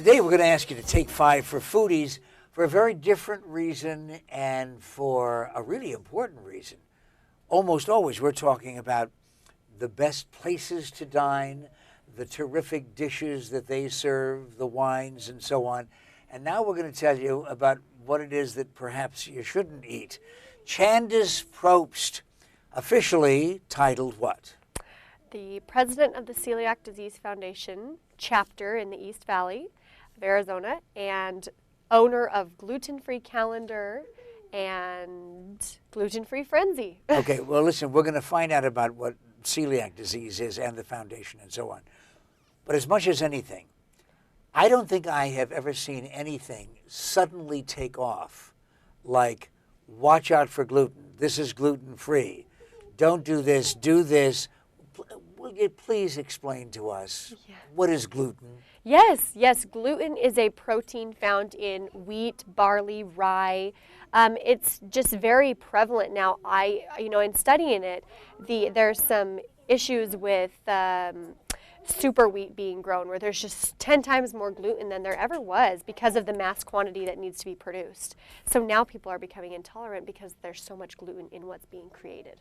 Today we're going to ask you to take 5 for Foodies for a very different reason and for a really important reason. Almost always we're talking about the best places to dine, the terrific dishes that they serve, the wines and so on. And now we're going to tell you about what it is that perhaps you shouldn't eat. Candace Probst, officially titled what? The president of the Celiac Disease Foundation chapter in the East Valley of Arizona and owner of Gluten-Free Calendar and Gluten-Free Frenzy. Okay, well, listen, we're going to find out about what celiac disease is and the foundation and so on. But as much as anything, I don't think I have ever seen anything suddenly take off like, watch out for gluten. This is gluten-free. Don't do this, do this. Will you please explain to us what is gluten? Yes, gluten is a protein found in wheat, barley, rye. It's just very prevalent now. In studying it, there's some issues with super wheat being grown where there's just 10 times more gluten than there ever was because of the mass quantity that needs to be produced. So now people are becoming intolerant because there's so much gluten in what's being created.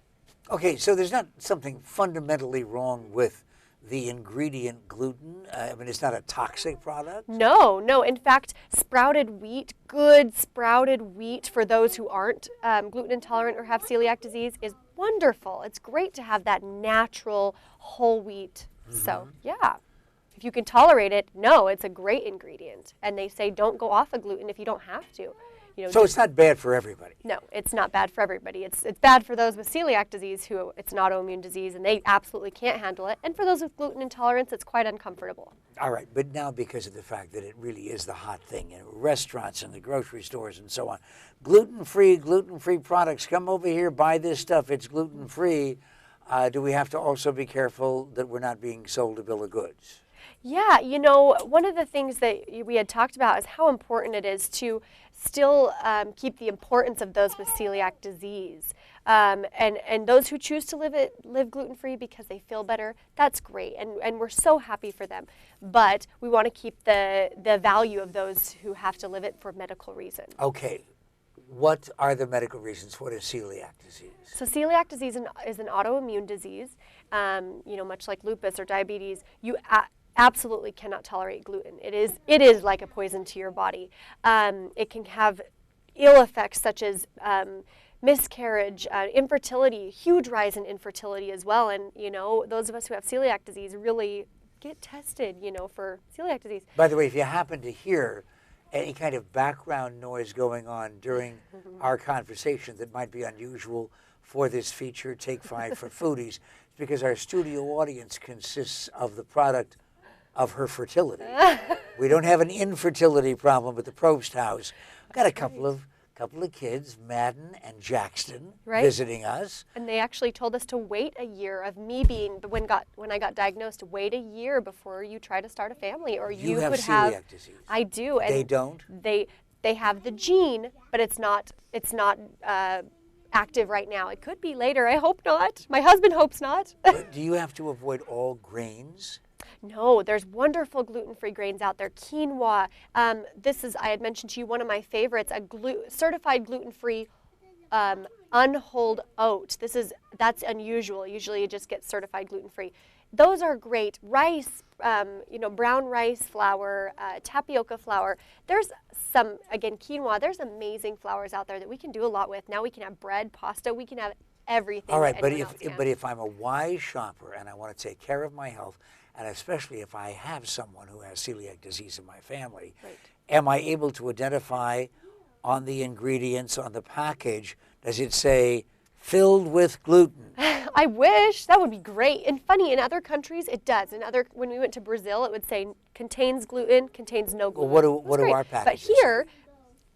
Okay, so there's not something fundamentally wrong with the ingredient gluten? I mean, it's not a toxic product? No. In fact, sprouted wheat, good sprouted wheat for those who aren't gluten intolerant or have celiac disease is wonderful. It's great to have that natural whole wheat. Mm-hmm. So, yeah. If you can tolerate it, no, it's a great ingredient. And they say don't go off of gluten if you don't have to. So it's not bad for everybody? No, it's not bad for everybody. It's bad for those with celiac disease who it's an autoimmune disease and they absolutely can't handle it. And for those with gluten intolerance, it's quite uncomfortable. All right, but now because of the fact that it really is the hot thing in restaurants and the grocery stores and so on, gluten-free products, come over here, buy this stuff, it's gluten-free. Do we have to also be careful that we're not being sold a bill of goods? Yeah, one of the things that we had talked about is how important it is to still keep the importance of those with celiac disease. And those who choose to live gluten-free because they feel better, that's great. And we're so happy for them. But we want to keep the value of those who have to live it for medical reasons. Okay. What are the medical reasons? What is celiac disease? So celiac disease is an autoimmune disease, much like lupus or diabetes. You absolutely cannot tolerate gluten. It is like a poison to your body. It can have ill effects such as miscarriage, infertility, huge rise in infertility as well. And those of us who have celiac disease really get tested, for celiac disease. By the way, if you happen to hear any kind of background noise going on during our conversation that might be unusual for this feature, Take 5 for Foodies, it's because our studio audience consists of the product of her fertility. We don't have an infertility problem at the Probst house. We've got a couple of kids, Madden and Jackson, visiting us. And they actually told us to wait a year of me being, when I got diagnosed, wait a year before you try to start a family, or you have could celiac have. Disease. I do. And they don't? They have the gene, but it's not active right now. It could be later. I hope not. My husband hopes not. Do you have to avoid all grains? No, there's wonderful gluten-free grains out there. Quinoa. This is, I had mentioned to you, one of my favorites, certified gluten-free unhulled oat. That's unusual. Usually you just get certified gluten-free. Those are great. Rice, brown rice flour, tapioca flour. There's some, again, quinoa. There's amazing flours out there that we can do a lot with. Now we can have bread, pasta. We can have everything. All right, but if I'm a wise shopper and I want to take care of my health, and especially if I have someone who has celiac disease in my family, am I able to identify on the ingredients, on the package, does it say filled with gluten? I wish. That would be great. And funny, in other countries, it does. When we went to Brazil, it would say contains gluten, contains no gluten. Well, what do our packages But here,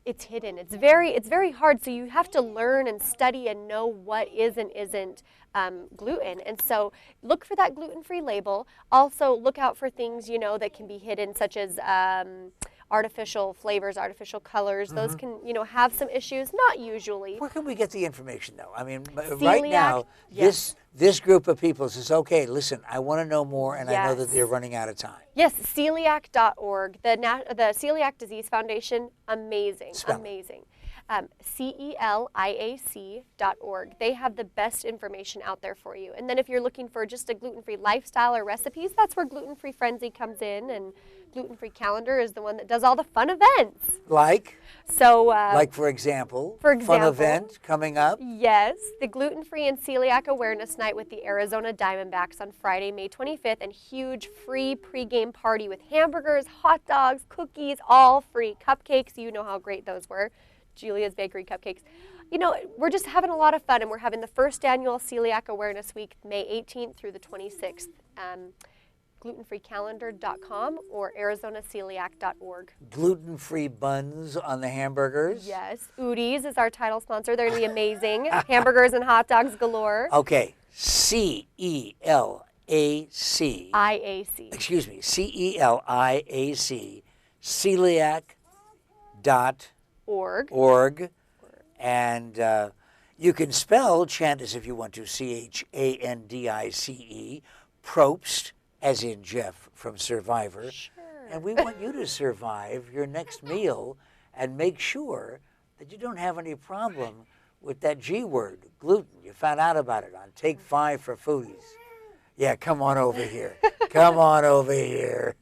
it's hidden. It's very hard. So you have to learn and study and know what is and isn't gluten. And so look for that gluten-free label. Also look out for things, that can be hidden, such as artificial flavors, artificial colors. Those can, have some issues. Not usually. Where can we get the information, though? I mean, right now, yes. this group of people says, okay, listen, I want to know more, and I know that they're running out of time. Yes, celiac.org, the Celiac Disease Foundation, amazing, Spell amazing. CELIAC.org. They have the best information out there for you. And then if you're looking for just a gluten-free lifestyle or recipes, that's where Gluten-Free Frenzy comes in, and Gluten-Free Calendar is the one that does all the fun events. Like? So, like, for example, fun event coming up? Yes, the Gluten-Free and Celiac Awareness Night with the Arizona Diamondbacks on Friday, May 25th, and huge free pregame party with hamburgers, hot dogs, cookies, all free. Cupcakes, you know how great those were. Julia's Bakery cupcakes. We're just having a lot of fun, and we're having the first annual Celiac Awareness Week, May 18th through the 26th. Glutenfreecalendar.com or ArizonaCeliac.org. Gluten-free buns on the hamburgers? Yes. Foodies is our title sponsor. They're going to be amazing. Hamburgers and hot dogs galore. Okay. CELAC. IAC. Excuse me. CELIAC. Celiac.org. And you can spell Chandice if you want to, CHANDICE, Probst, as in Jeff from Survivor. Sure. And we want you to survive your next meal and make sure that you don't have any problem with that G word, gluten. You found out about it on Take 5 for Foodies. Yeah, come on over here. Come on over here.